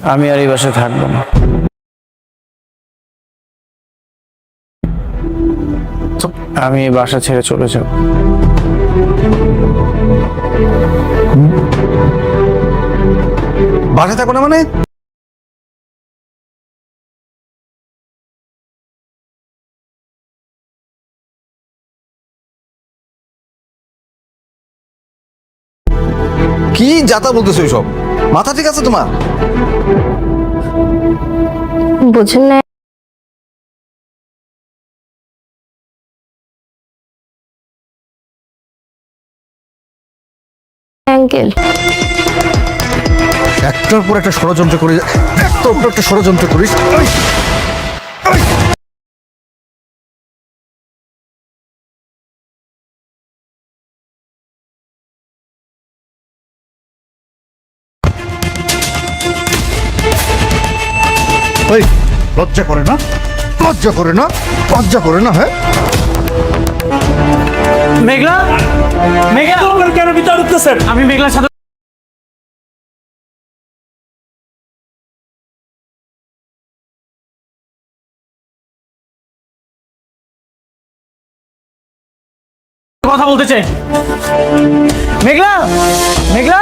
আমি আর এই বাসায় থাকবো না। আমি এই বাসা ছেড়ে চলে যাব। বাসায় থাকো না মানে? কি যাতা বলতেছো সব? মাথা ঠিক আছে তোমার? বুঝেন না আঙ্কেল, একটার পর একটা ষড়যন্ত্র করিস, একটার পর একটা ষড়যন্ত্র করিস। ওই লজ্জা করে না? লজ্জা করে না? লজ্জা করে না? হ্যাঁ, মেঘলা, মেঘলা কেন ভিতরে ঢুকতেছেন? আমি মেঘলার সাথে কথা বলতে চাই। মেঘলা, মেঘলা,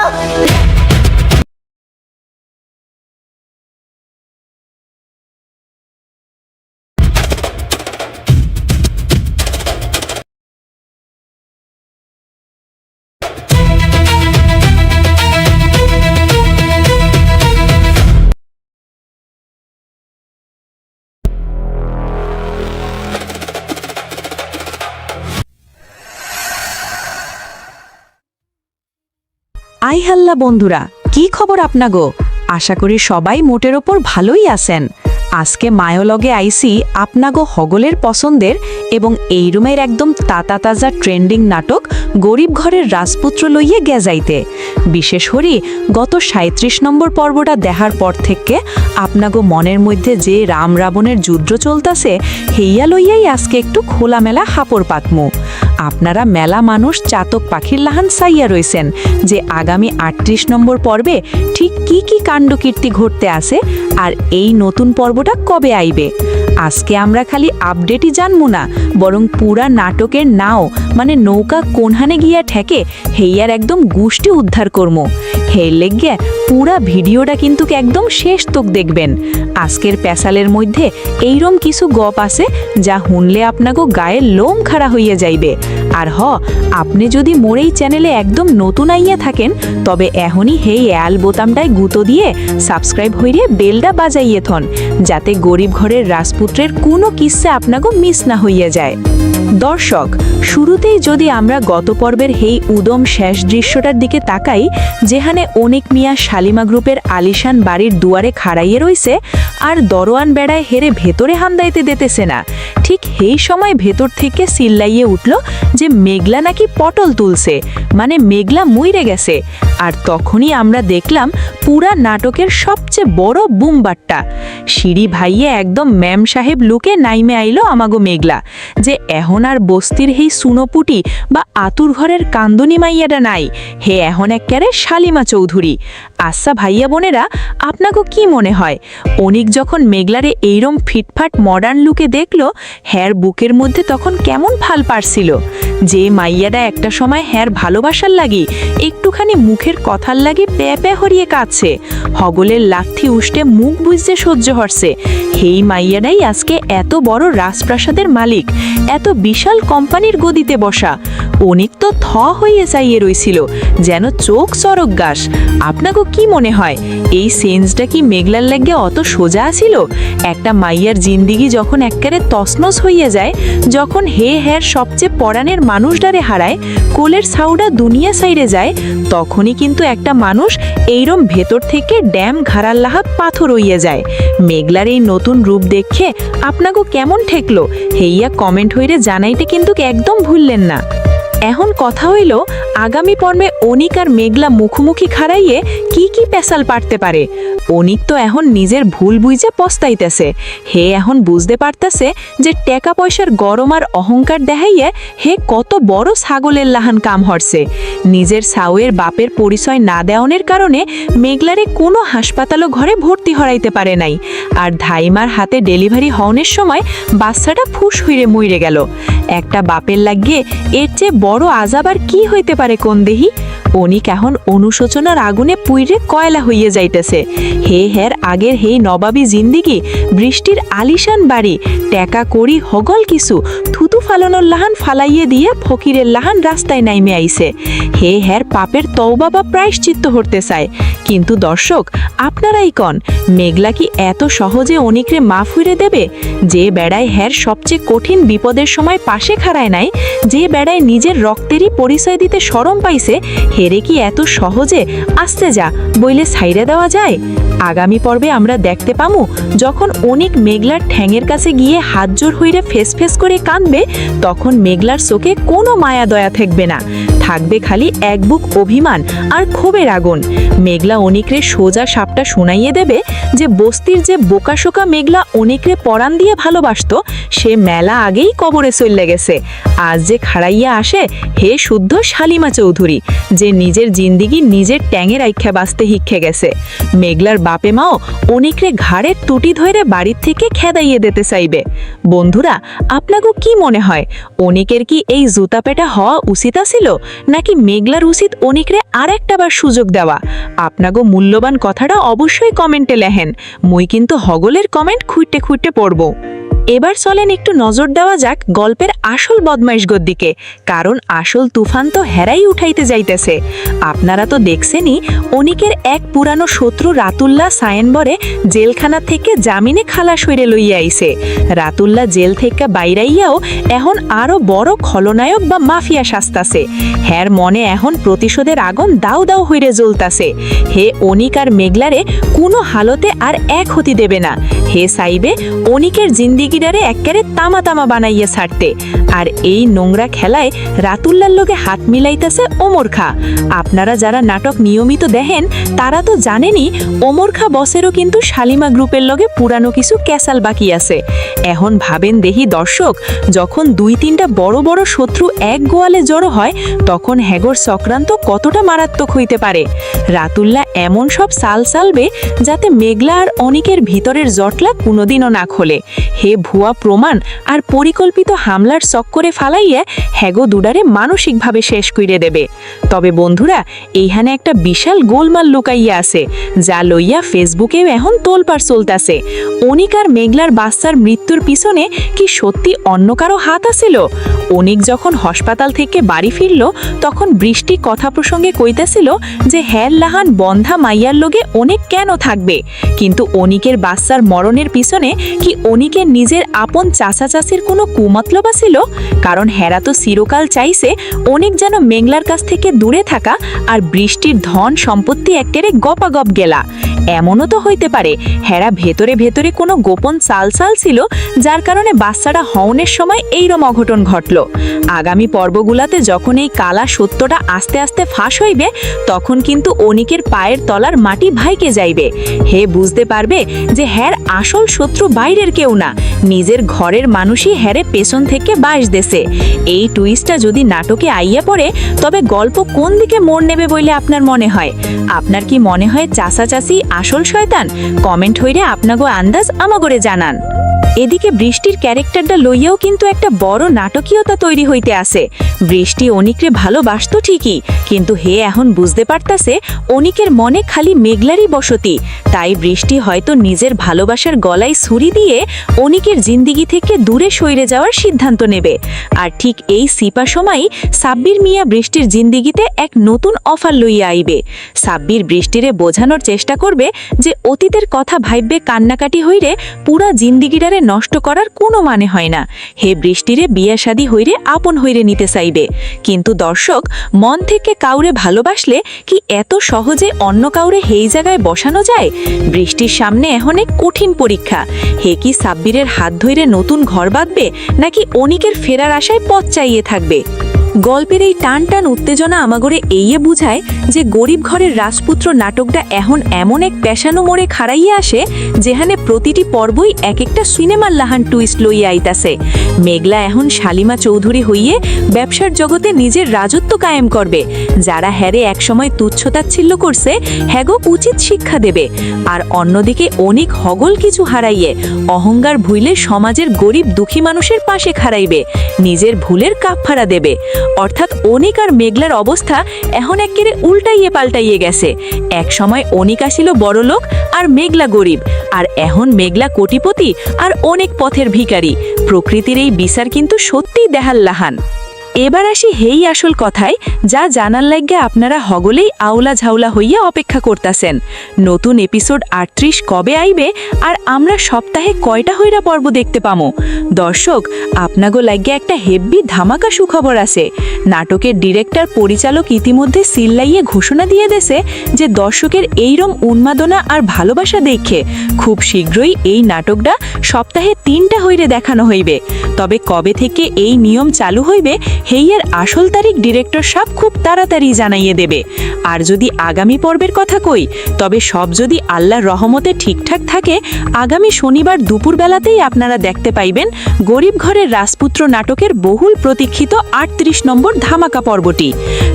আই হাল্লা বন্ধুরা, কি খবর আপনাগো? আশা করি সবাই মোটের ওপর ভালোই আছেন। আজকে মায়োলগে আইসি আপনাগো হগলের পছন্দের এবং এই রুমের একদম তাতা তাজা ট্রেন্ডিং নাটক গরিব ঘরের রাজপুত্র লইয়ে গেজাইতে। বিশেষ করি গত ৩৭ নম্বর পর্বটা দেখার পর থেকে আপনাগো মনের মধ্যে যে রাম রাবণের যুদ্ধ চলতাছে হেইয়া লইয়াই আজকে একটু খোলামেলা হাপড় পাতমু। আপনারা মেলা মানুষ চাতক পাখির লাহান চাইয়া রয়েছেন যে আগামী ৩৮ নম্বর পর্বে ঠিক কি কি কাণ্ডকীর্তি ঘটতে আছে আর এই নতুন পর্বটা কবে আইবে। আজকে আমরা খালি আপডেটই জানবো না, বরং পুরা নাটকের নাও মানে নৌকা কোনহানে গিয়া ঠেকে হেইয়ার একদম গুষ্টি উদ্ধার করমো। হের লেগে পুরা ভিডিওটা কিন্তু একদম শেষ তক দেখবেন। আজকের প্যাসালের মধ্যে এইরম কিছু গপ আছে যা শুনলে আপনাকে গায়ের লোম খাড়া হইয়া যাইবে। আর আপনি যদি মোর এই চ্যানেলে একদম নতুন আইয়া থাকেন তবে এখনই হেই অ্যাল বোতামটায় গুঁতো দিয়ে সাবস্ক্রাইব হইরে বেলটা বাজাইয়ে থন, যাতে গরিব ঘরের রাজপুত্রের কোনো কিস্সা আপনাকে মিস না হইয়া যায়। দর্শক, শুরুতেই যদি আমরা গত পর্বের হেই উদম শেষ দৃশ্যটার দিকে তাকাই, যেখানে অনেক মিয়া শালিমা গ্রুপের আলিশান বাড়ির দুয়ারে খাড়াইয়ে রইছে আর দরোয়ান বেড়ায় হেরে ভেতরে হামদাইতে দিতেছে না, ঠিক এই সময় ভেতর থেকে চিল্লাইয়ে উঠল যে মেঘলা নাকি পটল তুলছে, মানে মেঘলা মইরে গেছে। আর তখনই আমরা দেখলাম পুরা নাটকের সবচেয়ে বড় বুমবাট্টা। সিঁড়ি ভাইয়ে একদম ম্যাম সাহেব লুকে নাইমে আইলো আমাগো মেঘলা, যে এখন আর বস্তির হেই সুনোপুটি বা আতুর ঘরের কান্দনি মাইয়াটা নাই, হে এখন এক্কারে শালিমা চৌধুরী। আচ্ছা ভাইয়া বোনেরা, আপনাকে কি মনে হয় অনিক যখন মেঘলারে এইরম ফিটফাট মডার্ন লুকে দেখল, হ্যার বুকের মধ্যে তখন কেমন ফাল পারছিল? যে মাইয়াটা একটা সময় হ্যার ভালোবাসার লাগি একটুখানি মুখের কথার লাগি প্যা প্যা হরিয়ে কাঁদছে, হগলের লাথি উষ্টে মুখ বুঝতে সহ্য হরছে, হেই মাইয়াটাই আজকে এত বড় রাজপ্রাসাদের মালিক, এত বিশাল কোম্পানির গদিতে বসা। অনেক তো থ হইয়ে চাইয়ে রইছিল, যেন চোখ চরক গাছ। আপনাকে কি মনে হয় এই সেন্সটা কি মেঘলার লাগে অত সোজা ছিল? একটা মাইয়ার জিন্দিগি যখন এক্কারে তছনছ হইয়া যায়, যখন হে হ্যার সবচেয়ে পরাণের মানুষডারে হারায়, কোলের ছাউডা দুনিয়া সাইরে যায়, তখনই কিন্তু একটা মানুষ এইরম ভেতর থেকে ড্যাম ঘাড়ার লাহা পাথর হইয়া যায়। মেঘলার এই নতুন রূপ দেখে আপনাকে কেমন ঠেকলো হেইয়া কমেন্ট হইরে জানাইতে কিন্তু একদম ভুললেন না। এখন কথা হইল আগামী পর্বে অনিক আর মেঘলা মুখোমুখি খাড়াইয়ে কি কি পেশাল পারতে পারে। অনিক তো এখন নিজের ভুল বুঝে পস্তাইতেছে। হে এখন বুঝতে পারতেছে যে টাকা পয়সার গরম আর অহংকার দেখাইয়ে হে কত বড় ছাগলের লাহান কাম হরছে। নিজের সাউয়ের বাপের পরিচয় না দেওয়ানের কারণে মেঘলারে কোনো হাসপাতালও ঘরে ভর্তি হরাইতে পারে নাই। আর ধাইমার হাতে ডেলিভারি হওয়ার সময় বাচ্চাটা ফুস হইরে মইরে গেল। একটা বাপের লাগিয়ে এর চেয়ে বড় আজাব আর কি হইতে পারে কোন দেহি। অনিক এখন অনুশোচনার আগুনে পুইরে কয়লা হইয়ে যাইতেছে। হে হের আগের হেই নবাবী জিন্দিগি, বৃষ্টির আলিশান বাড়ি, টেকা করি হগল কিছু থুতু ফালানোর লাহান ফালাইয়ে দিয়ে ফকিরের লাহান রাস্তায় নাইমে আইছে। হে হের পাপের তওবা বা প্রায়শ্চিত্ত হতে চায়। কিন্তু দর্শক, আপনারাই কন, মেঘলা কি এত সহজে অনিকরে মাফ হইরে দেবে? যে বেড়ায় হের সবচেয়ে কঠিন বিপদের সময় পাশে খাড়ায় নাই, যে বেড়ায় নিজের রক্তেরই পরিচয় দিতে শরম পাইছে, হেরে কি এত সহজে আস্তে যা বইলে ছাইরে দেওয়া যায়? আগামী পর্বে আমরা দেখতে পামু যখন অনিক মেঘলার ঠ্যাঙের কাছে গিয়ে হাত জোর হইরে ফেস ফেস করে কাঁদবে, তখন মেঘলার চোখে কোনো মায়া দয়া থাকবে না, থাকবে খালি এক বুক অভিমান আর ক্ষোভের আগুন। মেঘলা অনিকরে সোজা সাপটা শুনাইয়ে দেবে যে বস্তির যে বোকাশোকা মেঘলা অনিকরে পরাণ দিয়ে ভালোবাসত, সে মেলা আগেই কবরে চলে গেছে। আজ যে খাড়াইয়া আসে হে শুদ্ধ শালিমা চৌধুরী, যে নিজের জিন্দিগি নিজের ট্যাঙের আইখ্যা বাঁচতে হিক্ষে গেছে। মেঘলার বাপে মাও অনিকরে ঘাড়ের টুটি ধরে বাড়ির থেকে খেদাইয়ে দিতে চাইবে। বন্ধুরা, আপনাকে কি মনে হয়, অনিকের কি এই জুতা পেটা হওয়া উচিত ছিল, নাকি মেঘলার উচিত অনিকরে আর একটাবার সুযোগ দেওয়া? আপনাকে মূল্যবান কথাটা অবশ্যই কমেন্টে লেহেন। মুই কিন্তু হগলের কমেন্ট খুঁটে খুঁটে পড়ব। এবার চলেন একটু নজর দেওয়া যাক গল্পের আসল বদমাইশগোর দিকে, কারণ আসল তুফান তো হেরাই উঠাইতে যাইতেছে। আপনারা তো দেখছেনই, অনিকের এক পুরানো শত্রু রাতুল্লাহ সায়েনবরে জেলখানা থেকে জামিনে খালাস হইরে লইয়া আইছে। রাতুল্লাহ জেল থেকে বাইরাইয়াও এখন আরো বড় খলনায়ক বা মাফিয়া সাজতাছে। হের মনে এখন প্রতিশোধের আগুন দাউ দাউ হইরে জ্বলতাছে। হে অনিক আর মেঘলারে কোনো হালতে আর এক হতি দেবে না। হে চাইবে অনিকের জিন্দিগিটারে একেবারে তামা তামা বানাইয়া ছাড়তে। আর এই নোংরা খেলায় রাতুল্লার লগে হাত মিলাইতেছে ওমর খা। আপনারা যারা নাটক নিয়মিত দেখেন তারা তো জানেনই, ওমর খা বসেরও কিন্তু শালিমা গ্রুপের লগে পুরানো কিছু ক্যাসাল বাকি আছে। এখন ভাবেন দেহি দর্শক, যখন 2-3টা বড় বড় শত্রু এক গোয়ালে জড়ো হয়, তখন হেগর চক্রান্ত কতটা মারাত্মক হইতে পারে। রাতুল্লাহ এমন সব সাল সালবে যাতে মেঘলা আর অনিকের ভিতরের জটলা কোনোদিনও না খোলে। হে ভুয়া প্রমাণ আর পরিকল্পিত হামলার চক্করে ফালাইয়া হেগো দুডারে মানসিকভাবে শেষ কইরে দেবে। তবে বন্ধুরা, এইখানে একটা বিশাল গোলমাল লুকাইয়া আছে, যা লইয়া ফেসবুকেও এখন তোলপাড় চলতেছে। অনিক আর মেঘলার বাচ্চার মৃত্যুর পিছনে কি সত্যি অন্য কারো হাত আছিল? অনিক যখন হাসপাতাল থেকে বাড়ি ফিরল, তখন বৃষ্টি কথা প্রসঙ্গে কইতেছিল যে হ্যার লাহান বন্ধা মাইয়ার লগে অনেক কেন থাকবে, কিন্তু অনিকের বাচ্চার মরণের পিছনে কি অনিকের নিজের আপন চাচা চাচির কোনো কুমতলব ছিল? কারণ হেরা তো চিরকাল চাইছে অনিক যেন মেঘলার কাছ থেকে দূরে থাকা, আর বৃষ্টির ধন সম্পত্তি একেবারে গপাগপ গেলা। এমনও তো হইতে পারে হেরা ভেতরে ভেতরে কোনো গোপন চাল ছিল, যার কারণে বাচ্চাটা হওনের সময় এইরকম অঘটন ঘটল। আগামী পর্বগুলাতে যখন এই কালা সত্যটা আস্তে আস্তে ফাঁস হইবে, তখন কিন্তু অনিকের পায়ের তলার মাটি ভাইকে যাইবে। হে বুঝতে পারবে যে হ্যার আসল শত্রু বাইরের কেউ না, নিজের ঘরের মানুষই হ্যারে পেছন থেকে বাঁশ দেছে। এই টুইস্টটা যদি নাটকে আইয়া পড়ে, তবে গল্প কোন দিকে মোড় নেবে বলে আপনার মনে হয়? আপনার কি মনে হয় চাচা চাচি আসল শয়তান? কমেন্ট হইরে আপনাগো আন্দাজ আমাগরে জানান। এদিকে বৃষ্টির ক্যারেক্টারটা লইয়াও কিন্তু একটা বড় নাটকীয়তা তৈরি হইতে আছে। বৃষ্টি অনিকরে ভালোবাসত ঠিকই, কিন্তু হে এখন বুঝতে পারতাছে অনিকের মনে খালি মেঘলারই বসতি। তাই বৃষ্টি হয়তো নিজের ভালোবাসার গলায় ছুরি দিয়ে অনিকের জিন্দিগি থেকে দূরে সইরে যাওয়ার সিদ্ধান্ত নেবে। আর ঠিক এই সিপা সময়ই সাব্বির মিয়া বৃষ্টির জিন্দিগিতে এক নতুন অফার লইয়া আইবে। সাব্বির বৃষ্টিরে বোঝানোর চেষ্টা করবে যে অতীতের কথা ভাইবে কান্নাকাটি হইরে পুরা জিন্দিগিটারে নষ্ট করার কোনো মানে হয় না। হে বৃষ্টিরে বিয়া শাদী হইরে আপন হইরে নিতে চাইবে। কিন্তু দর্শক, মন থেকে কাউরে ভালোবাসলে কি এত সহজে অন্য কাউরে হেই জায়গায় বসানো যায়? বৃষ্টির সামনে এখন এক কঠিন পরীক্ষা। হে কি সাব্বিরের হাত ধইরে নতুন ঘর বাঁধবে, নাকি অনিকের ফেরার আশায় পথ চাইয়ে থাকবে? গল্পের এই টান টান উত্তেজনা আমাগরে এইয়ে বুঝায় যে গরিব ঘরের রাজপুত্র নাটকটা এখন এমন এক পেশানো মোড়ে খাড়াইয়া আসে যেখানে প্রতিটি পর্বই এক একটা সিনেমার লাহান টুইস্ট লইয়া আইতাছে। মেঘলা এখন শালিমা চৌধুরী হইয়ে ব্যবসার জগতে নিজের রাজত্ব কায়েম করবে। যারা হ্যারে একসময় তুচ্ছতাচ্ছিল্য করছে হ্যাগো উচিত শিক্ষা দেবে। আর অন্যদিকে অনেক হগল কিছু হারাইয়ে অহংকার ভুইলে সমাজের গরিব দুঃখী মানুষের পাশে খাড়াইবে, নিজের ভুলের কাফফারা দেবে। অর্থাৎ অনিক আর মেঘলার অবস্থা এখন একেবারে উল্টাইয়ে পাল্টাইয়ে গেছে। এক সময় অনিক আসিল বড়লোক আর মেঘলা গরিব, আর এখন মেঘলা কোটিপতি আর অনেক পথের ভিখারি। প্রকৃতির এই বিচার কিন্তু সত্যিই দেহাল লাহান। এবার আসি হেই আসল কথায়, যা জানার লাগে আপনারা হগলেই আউলা ঝাউলা হইয়া অপেক্ষা করতেছেন। নতুন এপিসোড 38 কবে আইবে আর আমরা সপ্তাহে কয়টা হইরা পর্ব দেখতে পামো? দর্শক, আপনাগো লাগে একটা হেব্বি ধামাকা সুখবর আছে। নাটকের ডিরেক্টর পরিচালক ইতিমধ্যে সিল্লাইয়ে ঘোষণা দিয়ে দেছে যে দর্শকের এইরম উন্মাদনা আর ভালোবাসা দেখে খুব শীঘ্রই এই নাটকটা সপ্তাহে 3টা হইরে দেখানো হইবে। তবে কবে থেকে এই নিয়ম চালু হইবে হেইয়ের আসল তারিখ ডিরেক্টর সাহেব খুব তাড়াতাড়ি জানাইয়ে দেবে। আর যদি আগামী পর্বের কথা কই, তবে সব যদি আল্লাহর রহমতে ঠিকঠাক থাকে আগামী শনিবার দুপুরবেলাতেই আপনারা দেখতে পাইবেন গরিব ঘরের রাজপুত্র নাটকের বহুল প্রতীক্ষিত 38 নম্বর ধামাকা পর্বটি।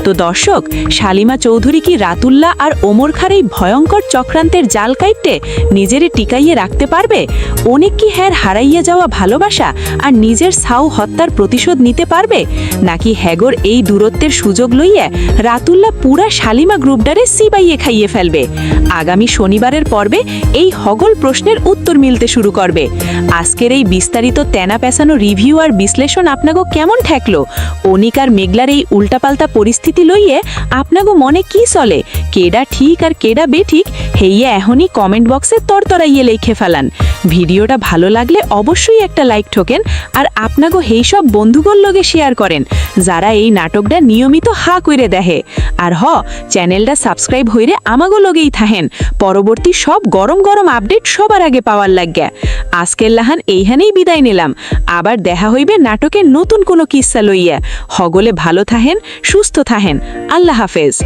তো দর্শক, শালিমা চৌধুরী কি রাতুল্লাহ আর ওমর খার এই ভয়ঙ্কর চক্রান্তের জাল কাইটে নিজেরে টিকাইয়ে রাখতে পারবে? অনেক কি হ্যার হারাইয়া যাওয়া ভালোবাসা আর নিজের সাউ হত্যার প্রতিশোধ নিতে পারবে, নাকি হ্যাগর এই দূরত্বের সুযোগ লইয়া রাতুল্লাহ পুরা শালিমা গ্রুপডারে সিবাইয়ে খাইয়ে ফেলবে? আগামী শনিবারের পর্বে এই হগল প্রশ্নের উত্তর মিলতে শুরু করবে। আজকের এই বিস্তারিত তেনা পেছানো রিভিউ আর বিশ্লেষণ আপনাগো কেমন ঠেকলো? অনিক আর মেঘলার এই উল্টাপাল্টা পরিস্থিতি লইয়ে আপনাগো মনে কি চলে? কেডা ঠিক আর কেডা বেঠিক হেইয়া এখনই কমেন্ট বক্সে তরতরাইয়ে লেখে ফেলান। ভিডিওটা ভালো লাগলে অবশ্যই একটা লাইক ঠোকেন আর আপনাগো হেই সব বন্ধুগণ লগে শেয়ার করেন যারা এই নাটকটা নিয়মিত হা কইরে দেখে। আর চ্যানেলটা সাবস্ক্রাইব হইরে আমাগো লগেই থাহেন পরবর্তী সব গরম গরম আপডেট সবার আগে পাওয়ার লাগিয়া। আজকের লাহান এইখানেই বিদায় নিলাম। আবার দেখা হইবে নাটকের নতুন কোনো কিস্সা লইয়া। হগলে ভালো থাহেন, সুস্থ থাহেন। আল্লাহ হাফেজ।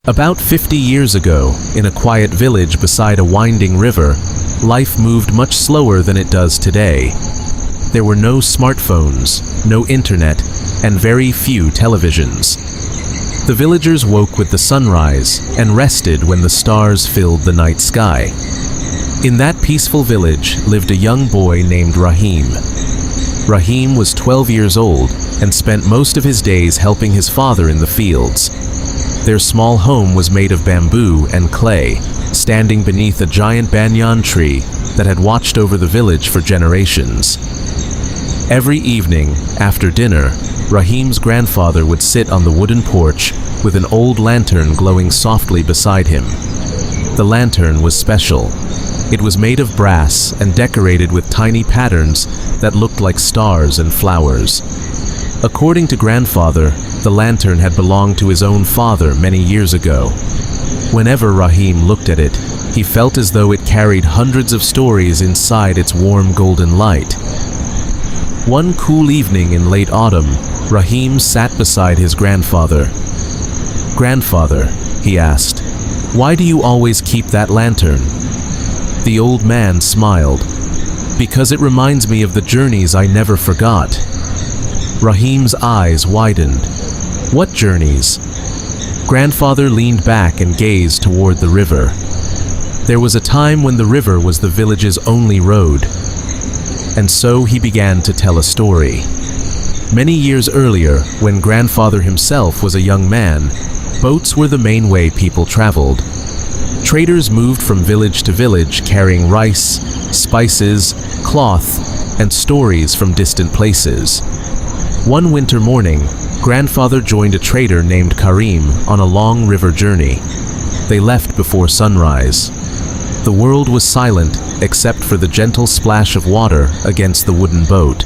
About 50 years ago, in a quiet village beside a winding river, life moved much slower than it does today. There were no smartphones, no internet, and very few televisions. The villagers woke with the sunrise and rested when the stars filled the night sky. In that peaceful village lived a young boy named Rahim. Rahim was 12 years old and spent most of his days helping his father in the fields. Their small home was made of bamboo and clay, standing beneath a giant banyan tree that had watched over the village for generations. Every evening, after dinner, Rahim's grandfather would sit on the wooden porch with an old lantern glowing softly beside him. The lantern was special. It was made of brass and decorated with tiny patterns that looked like stars and flowers. According to grandfather, the lantern had belonged to his own father many years ago. Whenever Rahim looked at it, he felt as though it carried hundreds of stories inside its warm golden light. One cool evening in late autumn, Rahim sat beside his grandfather. "Grandfather," he asked, "why do you always keep that lantern?" The old man smiled. "Because it reminds me of the journeys I never forgot." Rahim's eyes widened. "What journeys?" Grandfather leaned back and gazed toward the river. There was a time when the river was the village's only road. And so he began to tell a story. Many years earlier, when grandfather himself was a young man, boats were the main way people traveled. Traders moved from village to village carrying rice, spices, cloth, and stories from distant places. One winter morning, grandfather joined a trader named Karim on a long river journey. They left before sunrise. The world was silent except for the gentle splash of water against the wooden boat.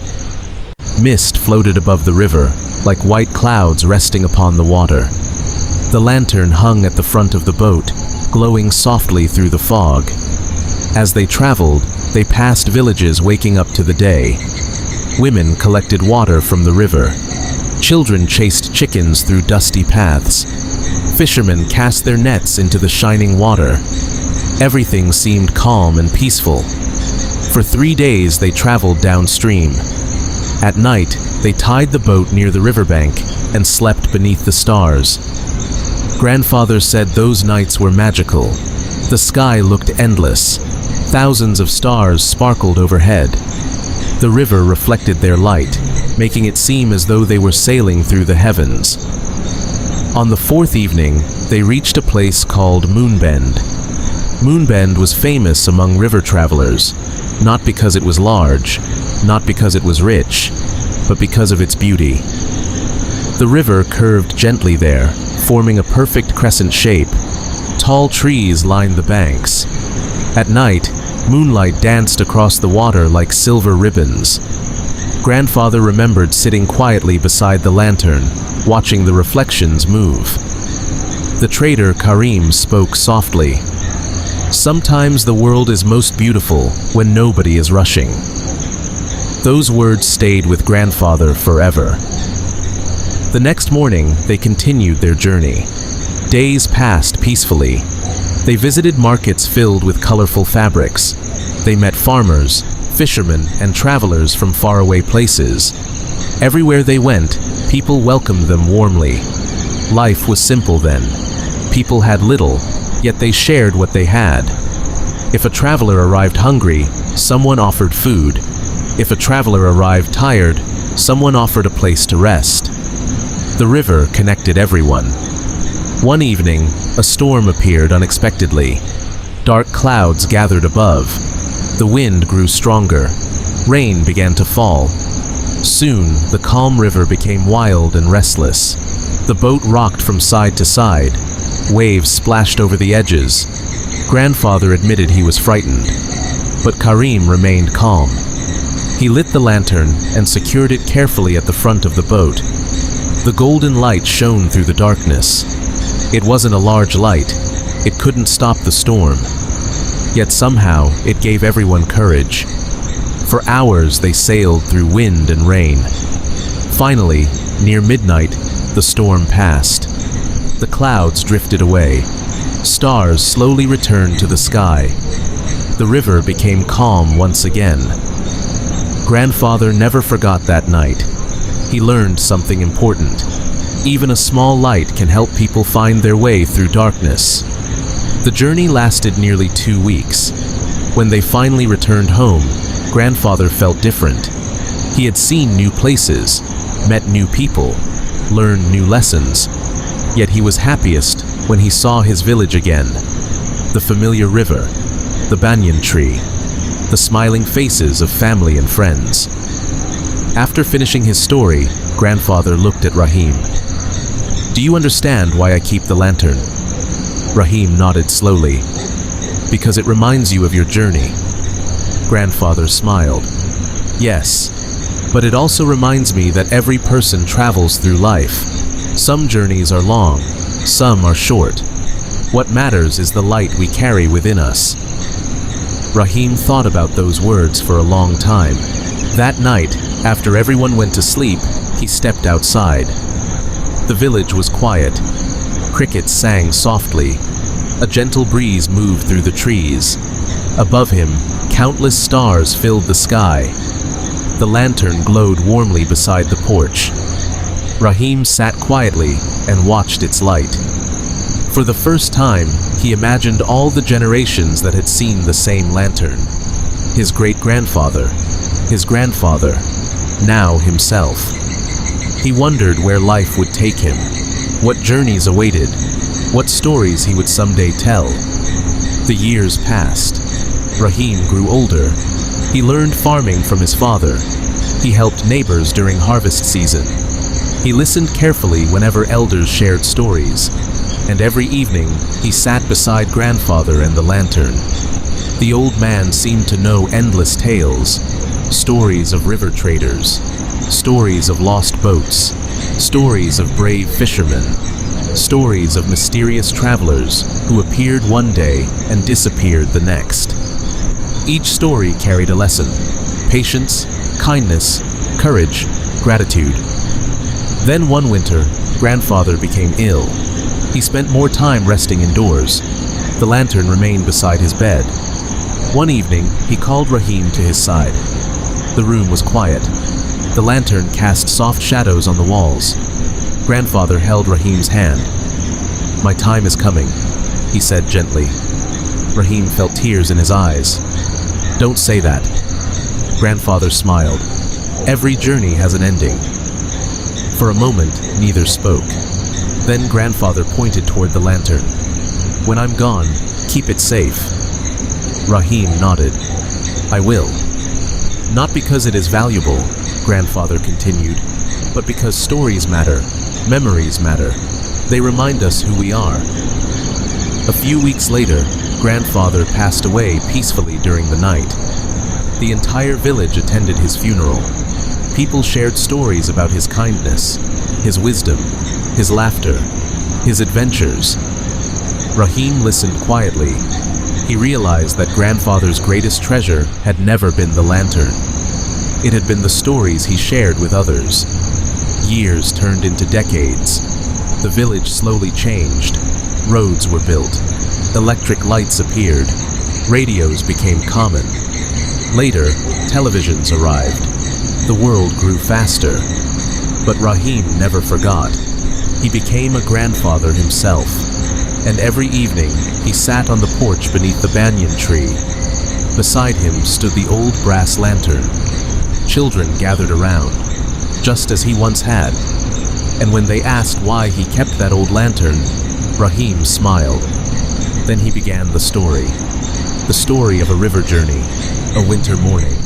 Mist floated above the river, like white clouds resting upon the water. The lantern hung at the front of the boat, glowing softly through the fog. As they traveled, they passed villages waking up to the day. Women collected water from the river. Children chased chickens through dusty paths. Fishermen cast their nets into the shining water. Everything seemed calm and peaceful. For 3 days they traveled downstream. At night, they tied the boat near the riverbank and slept beneath the stars. Grandfather said those nights were magical. The sky looked endless. Thousands of stars sparkled overhead. The river reflected their light, making it seem as though they were sailing through the heavens. On the 4th evening, they reached a place called Moonbend. Moonbend was famous among river travelers, not because it was large, not because it was rich, but because of its beauty. The river curved gently there, forming a perfect crescent shape. Tall trees lined the banks. At night, moonlight danced across the water like silver ribbons. Grandfather remembered sitting quietly beside the lantern, watching the reflections move. The trader Karim spoke softly. "Sometimes the world is most beautiful when nobody is rushing." Those words stayed with grandfather forever. The next morning, they continued their journey. Days passed peacefully. They visited markets filled with colorful fabrics. They met farmers, fishermen, and travelers from faraway places. Everywhere they went, people welcomed them warmly. Life was simple then. People had little, yet they shared what they had. If a traveler arrived hungry, someone offered food. If a traveler arrived tired, someone offered a place to rest. The river connected everyone. One evening, a storm appeared unexpectedly. Dark clouds gathered above. The wind grew stronger. Rain began to fall. Soon, the calm river became wild and restless. The boat rocked from side to side. Waves splashed over the edges. Grandfather admitted he was frightened, but Karim remained calm. He lit the lantern and secured it carefully at the front of the boat. The golden light shone through the darkness. It wasn't a large light. It couldn't stop the storm. Yet somehow, it gave everyone courage. For hours, they sailed through wind and rain. Finally, near midnight, the storm passed. The clouds drifted away. Stars slowly returned to the sky. The river became calm once again. Grandfather never forgot that night. He learned something important. Even a small light can help people find their way through darkness. The journey lasted nearly 2 weeks. When they finally returned home, Grandfather felt different. He had seen new places, met new people, learned new lessons. Yet he was happiest when he saw his village again. The familiar river, the banyan tree, the smiling faces of family and friends. After finishing his story, Grandfather looked at Rahim. "Do you understand why I keep the lantern?" Rahim nodded slowly. "Because it reminds you of your journey." Grandfather smiled. "Yes, but it also reminds me that every person travels through life. Some journeys are long, some are short. What matters is the light we carry within us." Rahim thought about those words for a long time. That night, after everyone went to sleep, he stepped outside. The village was quiet. Crickets sang softly. A gentle breeze moved through the trees. Above him, countless stars filled the sky. The lantern glowed warmly beside the porch. Rahim sat quietly and watched its light. For the first time, he imagined all the generations that had seen the same lantern. His great-grandfather, his grandfather, now himself. He wondered where life would take him, what journeys awaited, what stories he would someday tell. The years passed. Rahim grew older. He learned farming from his father. He helped neighbors during harvest season. He listened carefully whenever elders shared stories. And every evening, he sat beside Grandfather and the lantern. The old man seemed to know endless tales, stories of river traders, stories of lost boats, stories of brave fishermen, stories of mysterious travelers who appeared one day and disappeared the next. Each story carried a lesson: patience, kindness, courage, gratitude. Then one winter, Grandfather became ill. He spent more time resting indoors. The lantern remained beside his bed. One evening, he called Rahim to his side. The room was quiet. The lantern cast soft shadows on the walls. Grandfather held Rahim's hand. "My time is coming," he said gently. Rahim felt tears in his eyes. "Don't say that." Grandfather smiled. "Every journey has an ending." For a moment, neither spoke. Then Grandfather pointed toward the lantern. "When I'm gone, keep it safe." Rahim nodded. "I will." "Not because it is valuable," Grandfather continued, "but because stories matter, memories matter. They remind us who we are." A few weeks later, Grandfather passed away peacefully during the night. The entire village attended his funeral. People shared stories about his kindness, his wisdom, his laughter, his adventures. Rahim listened quietly. He realized that Grandfather's greatest treasure had never been the lantern. It had been the stories he shared with others. Years turned into decades. The village slowly changed. Roads were built. Electric lights appeared. Radios became common. Later, televisions arrived. The world grew faster. But Rahim never forgot. He became a grandfather himself. And every evening, he sat on the porch beneath the banyan tree. Beside him stood the old brass lantern. Children gathered around, just as he once had. And when they asked why he kept that old lantern, Rahim smiled. Then he began the story. The story of a river journey, a winter morning,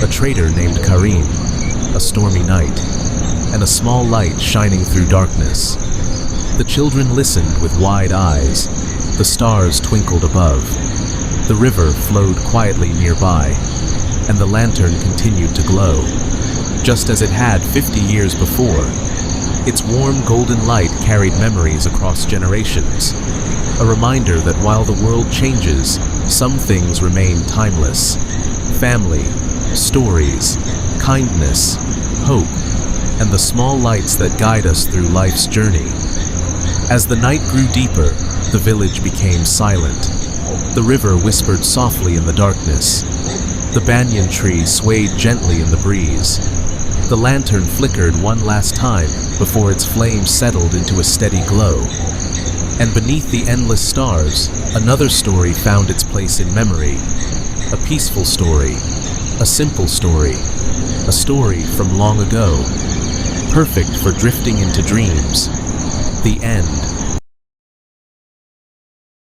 a trader named Karim, a stormy night, and a small light shining through darkness. The children listened with wide eyes. The stars twinkled above. The river flowed quietly nearby, and the lantern continued to glow, just as it had 50 years before. Its warm golden light carried memories across generations, a reminder that while the world changes, some things remain timeless. Family, stories, kindness, hope, and the small lights that guide us through life's journey. As the night grew deeper, the village became silent. The river whispered softly in the darkness. The banyan tree swayed gently in the breeze. The lantern flickered one last time before its flame settled into a steady glow. And beneath the endless stars, another story found its place in memory. A peaceful story, a simple story, a story from long ago, perfect for drifting into dreams. The end.